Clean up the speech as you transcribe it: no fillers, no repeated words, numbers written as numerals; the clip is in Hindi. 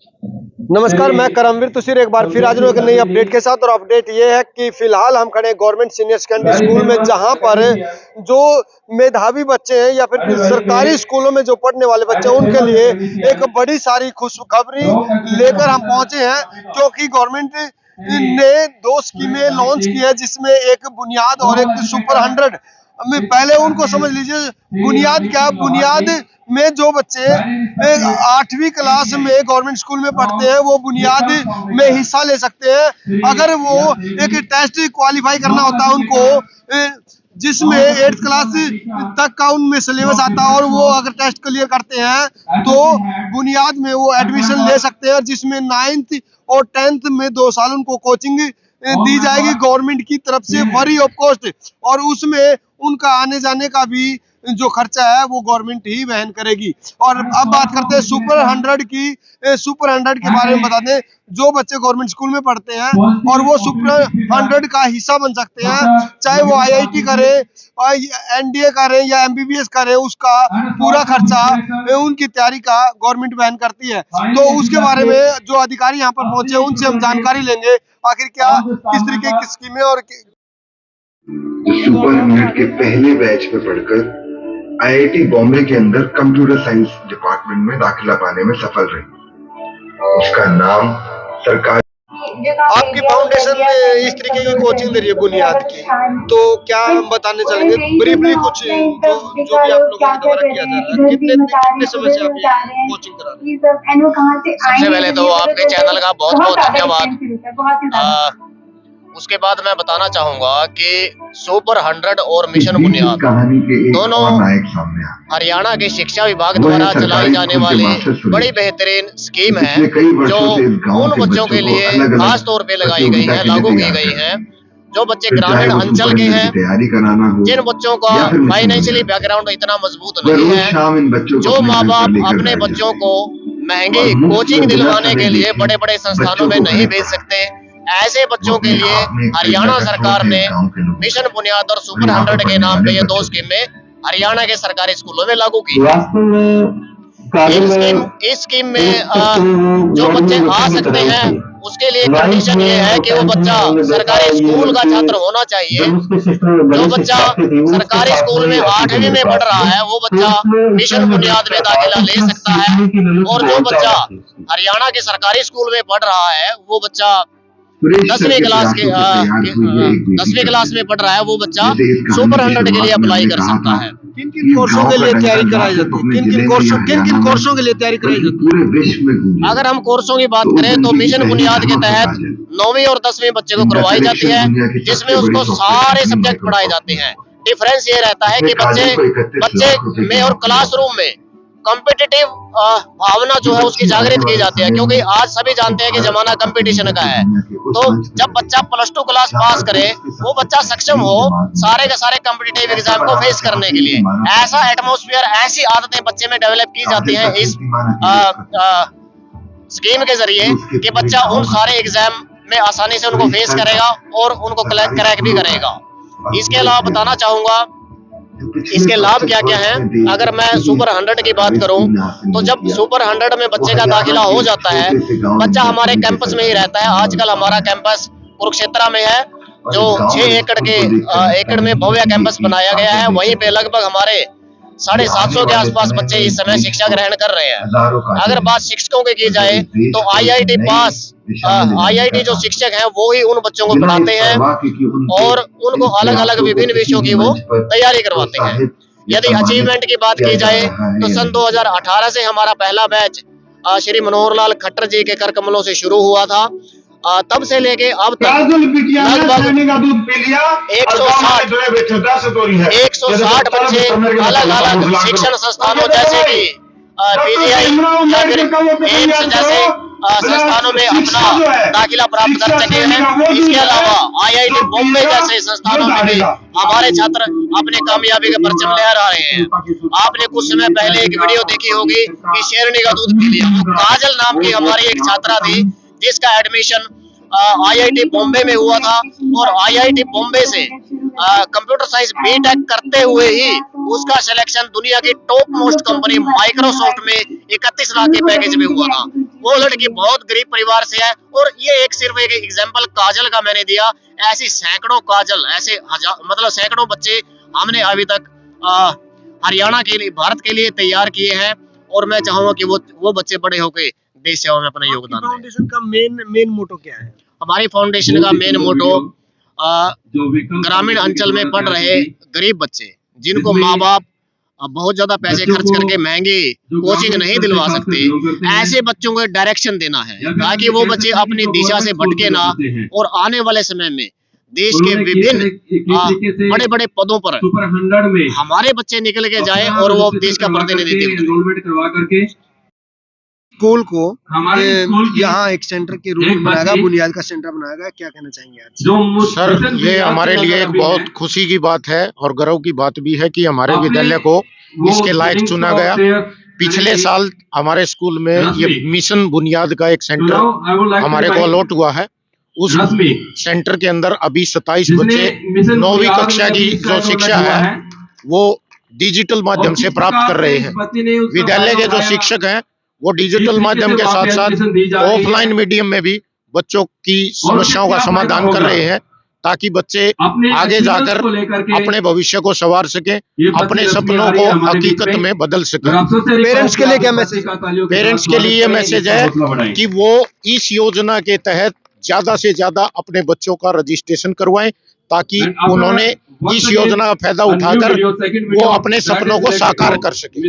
नमस्कार, मैं करमवीर तुषार एक बार फिर हाजिर हूं एक नई अपडेट के साथ। और अपडेट ये है कि फिलहाल हम खड़े हैं गवर्नमेंट सीनियर सेकेंडरी स्कूल में, जहां पर जो मेधावी बच्चे हैं या फिर सरकारी स्कूलों में जो पढ़ने वाले बच्चे हैं उनके लिए एक बड़ी सारी खुशखबरी लेकर हम पहुंचे हैं। क्योंकि गवर्नमेंट ने 2 स्कीमें लॉन्च की है, जिसमें एक बुनियाद और एक सुपर 100 में। पहले उनको समझ लीजिए बुनियाद क्या, बुनियाद में जो बच्चे 8वीं क्लास में गवर्नमेंट स्कूल में पढ़ते हैं वो बुनियाद में हिस्सा ले सकते हैं। अगर वो एक टेस्ट क्वालिफाई करना होता है उनको, जिसमें 8th क्लास तक का उनमें सिलेबस आता है, और वो अगर टेस्ट क्लियर करते हैं तो बुनियाद में वो एडमिशन ले सकते हैं, जिसमें 9th और 10th में 2 साल उनको कोचिंग दी जाएगी गवर्नमेंट की तरफ से फ्री ऑफ कॉस्ट। और उसमें उनका आने जाने का भी जो खर्चा है वो गवर्नमेंट ही वहन करेगी। और अब बात करते हैं सुपर 100 की। सुपर 100 के बारे में बता दें, जो बच्चे गवर्नमेंट स्कूल में पढ़ते हैं और वो सुपर 100 का हिस्सा बन सकते हैं, चाहे वो IIT करें, NDA करें या MBBS करें, उसका पूरा खर्चा उनकी तैयारी का गवर्नमेंट वहन करती है। तो उसके बारे में जो अधिकारी यहाँ पर पहुंचे उनसे हम जानकारी लेंगे, आखिर क्या किस तरीके की स्कीमें और सुपर 100 के पहले बैच में पढ़कर IIT बॉम्बे के अंदर कंप्यूटर साइंस डिपार्टमेंट में दाखिला पाने में सफल रही। उसका नाम सरकार। आपकी फाउंडेशन में इस तरीके की कोचिंग दे रही है बुनियाद की, तो क्या हम बताने चलेंगे ब्रीफली कुछ जो भी आप लोगों के द्वारा किया जा रहा है, कितने समय से आप ये कोचिंग करा रहे हैं? सबसे पहले तो आपके चैनल का बहुत बहुत धन्यवाद। उसके बाद मैं बताना चाहूंगा कि सुपर 100 और मिशन बुनियाद दोनों हरियाणा के शिक्षा विभाग द्वारा चलाई जाने वाली बड़ी बेहतरीन स्कीम है, जो उन बच्चों के लिए खास तौर पे लगाई गई है, लागू की गई है, जो बच्चे ग्रामीण अंचल के हैं, जिन बच्चों का फाइनेंशियली बैकग्राउंड इतना मजबूत नहीं है, जो माँ बाप अपने बच्चों को महंगी कोचिंग दिलवाने के लिए बड़े बड़े संस्थानों में नहीं भेज सकते। ऐसे बच्चों के लिए हरियाणा सरकार ने मिशन बुनियाद और सुपर 100 के नाम पे ये 2 स्कीमें हरियाणा के सरकारी स्कूलों में लागू की। इस स्कीम में जो बच्चे आ सकते हैं उसके लिए कंडीशन ये है कि वो बच्चा सरकारी स्कूल का छात्र होना चाहिए। जो बच्चा सरकारी स्कूल में 8वीं में पढ़ रहा है वो बच्चा मिशन बुनियाद में दाखिला ले सकता है, और जो बच्चा हरियाणा के सरकारी स्कूल में पढ़ रहा है वो बच्चा 10वीं क्लास में पढ़ रहा है, वो बच्चा सुपर 100 के लिए अप्लाई कर सकता है। किन किन कोर्सों के लिए तैयारी कराई जाती है? किन किन कोर्सों के लिए तैयारी कराई जाती है? अगर हम कोर्सों की बात करें तो मिशन बुनियाद के तहत 9वीं और 10वीं बच्चे को करवाई जाती है, जिसमें उसको सारे सब्जेक्ट पढ़ाए जाते हैं। डिफरेंस ये रहता है कि बच्चे में और क्लासरूम में कॉम्पिटिटिव भावना जो है उसकी जागृत की जाती है, क्योंकि आज सभी जानते हैं कि जमाना कंपटीशन का है। तो जब बच्चा +2 क्लास पास करे वो बच्चा सक्षम हो सारे के सारे कॉम्पिटिटिव एग्जाम को फेस करने के लिए। ऐसा एटमॉस्फेयर, ऐसी आदतें बच्चे में डेवलप की जाती हैं इस स्कीम के जरिए कि बच्चा उन सारे एग्जाम में आसानी से उनको फेस करेगा और उनको क्रैक भी करेगा। इसके अलावा बताना चाहूंगा इसके लाभ क्या क्या हैं। अगर मैं सुपर 100 की बात करूं तो जब सुपर 100 में बच्चे का दाखिला हो जाता है, बच्चा हमारे कैंपस में ही रहता है। आजकल हमारा कैंपस कुरुक्षेत्र में है, जो 6 एकड़ में भव्य कैंपस बनाया गया है। वहीं पे लगभग हमारे 750 के आसपास बच्चे इस समय शिक्षा ग्रहण कर रहे हैं। अगर बात शिक्षकों की की जाए तो IIT जो शिक्षक हैं वो ही उन बच्चों को पढ़ाते हैं और उनको अलग अलग विभिन्न विषयों की वो तैयारी करवाते हैं। यदि अचीवमेंट की बात की जाए तो सन 2018 से हमारा पहला बैच श्री मनोहर लाल खट्टर जी के कर कमलों से शुरू हुआ था। तब से लेके अब तक लगभग 160 बच्चे अलग अलग शिक्षण संस्थानों जैसे कि PGI या फिर एम्स जैसे संस्थानों में अपना दाखिला प्राप्त कर चुके हैं। इसके अलावा IIT बॉम्बे जैसे संस्थानों में भी हमारे छात्र अपने कामयाबी के परचम लहरा रहे हैं। आपने कुछ समय पहले एक वीडियो देखी होगी कि शेरनी का दूध पी लिया। वो काजल नाम की हमारी एक छात्रा थी जिसका एडमिशन IIT बॉम्बे में हुआ था, और IIT बॉम्बे से कंप्यूटर साइंस BTech करते हुए ही उसका सिलेक्शन दुनिया की टॉप मोस्ट कंपनी माइक्रोसॉफ्ट में 31 लाख के पैकेज में हुआ था। वो लड़की बहुत गरीब परिवार से है। और ये एक सिर्फ एक एग्जाम्पल काजल का मैंने दिया, ऐसी सैकड़ों काजल, ऐसे मतलब सैकड़ों बच्चे हमने अभी तक हरियाणा के लिए, भारत के लिए तैयार किए हैं। और मैं चाहूंगा कि वो बच्चे बड़े होकर देश सेवा में अपना योगदान दें। फाउंडेशन का मेन मोटो क्या है? हमारी फाउंडेशन का मेन मोटो ग्रामीण अंचल में पढ़ रहे गरीब बच्चे, जिनको माँ बाप बहुत ज्यादा पैसे खर्च करके महंगी कोचिंग नहीं दिलवा सकते, ऐसे बच्चों को डायरेक्शन देना है ताकि वो बच्चे अपनी दिशा से भटके ना और आने वाले समय में देश के विभिन्न बड़े बड़े पदों पर हमारे बच्चे निकल के जाए और वो देश का प्रतिनिधित्व। स्कूल को यहाँ एक सेंटर के रूप में बनाएगा, बुनियाद का सेंटर बनाएगा, क्या कहना चाहेंगे आज? सर, ये हमारे लिए एक बहुत खुशी की बात है और गर्व की बात भी है कि हमारे विद्यालय को इसके लायक चुना गया। पिछले साल हमारे स्कूल में ये मिशन बुनियाद का एक सेंटर हमारे को अलॉट हुआ है। उस सेंटर के अंदर अभी 27 बच्चे 9वीं कक्षा की जो शिक्षा है वो डिजिटल माध्यम से प्राप्त कर रहे हैं। विद्यालय के जो शिक्षक हैं वो डिजिटल माध्यम के साथ साथ ऑफलाइन मीडियम में भी बच्चों की समस्याओं का समाधान कर रहे हैं, ताकि बच्चे आगे जाकर अपने भविष्य को संवार सके, अपने सपनों को हकीकत में बदल सके। पेरेंट्स के लिए क्या मैसेज? पेरेंट्स के लिए मैसेज है कि वो इस योजना के तहत ज्यादा से ज्यादा अपने बच्चों का रजिस्ट्रेशन करवाएं, ताकि उन्होंने इस योजना का फायदा उठाकर वो अपने सपनों को साकार कर सके।